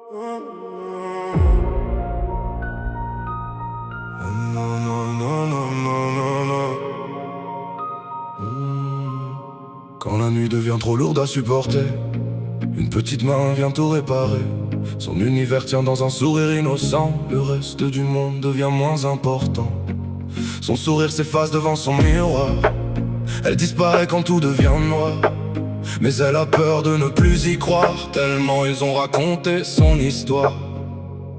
Non, non, non, non, non, non, non. Quand la nuit devient trop lourde à supporter, une petite main vient tout réparer. Son univers tient dans un sourire innocent. Le reste du monde devient moins important. Son sourire s'efface devant son miroir. Elle disparaît quand tout devient noir. Mais elle a peur de ne plus y croire, tellement ils ont raconté son histoire.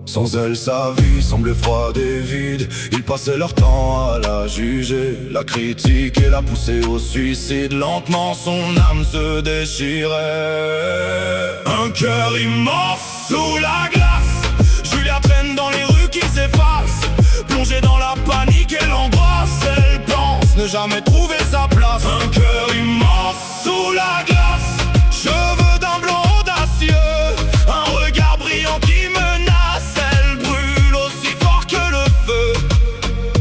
Sans elle, sa vie semblait froide et vide. Ils passaient leur temps à la juger, la critiquer, la pousser au suicide. Lentement, son âme se déchirait. Un cœur immense sous la glace. Julia traîne dans les rues qui s'effacent. Plongée dans la panique et l'angoisse, elle pense ne jamais trouver sa place. Un cœur immense sous la glace. Cheveux d'un blond audacieux, un regard brillant qui menace. Elle brûle aussi fort que le feu.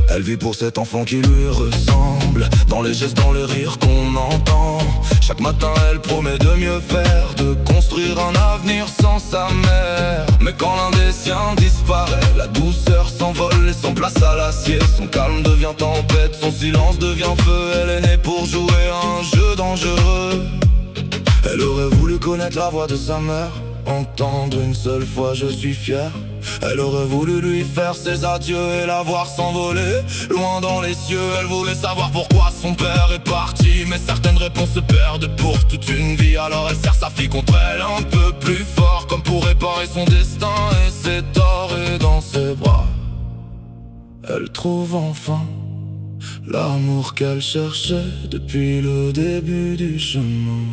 Elle vit pour cet enfant qui lui ressemble, dans les gestes, dans les rires qu'on entend. Chaque matin elle promet de mieux faire, de construire un avenir sans sa mère. Mais quand l'un des siens disparaît, la douceur s'envole, laissant place à l'acier. Son calme devient tempête, son silence devient feu. Elle est née pour jouer à un jeu dangereux. Elle aurait voulu connaître la voix de sa mère, entendre une seule fois je suis fier. Elle aurait voulu lui faire ses adieux et la voir s'envoler loin dans les cieux. Elle voulait savoir pourquoi son père est parti, mais certaines réponses se perdent pour toute une vie. Alors elle serre sa fille contre elle un peu plus fort, comme pour réparer son destin et ses torts. Et dans ses bras, elle trouve enfin l'amour qu'elle cherchait depuis le début du chemin.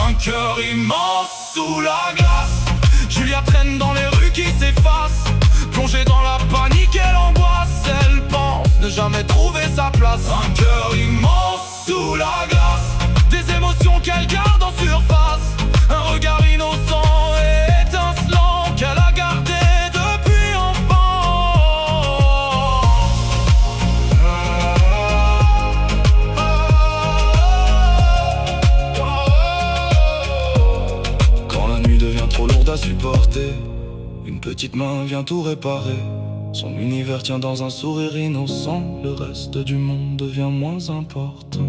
Un cœur immense sous la glace. Julia traîne dans les rues qui s'effacent. Plongée dans la panique et l'angoisse, elle pense ne jamais trouver sa place. Un cœur immense sous la glace. Des émotions qu'elle garde en surface. Un regard innocent et étincelant qu'elle a gardé depuis enfant. Quand la nuit devient trop lourde à supporter, une petite main vient tout réparer. Son univers tient dans un sourire innocent. Le reste du monde devient moins important.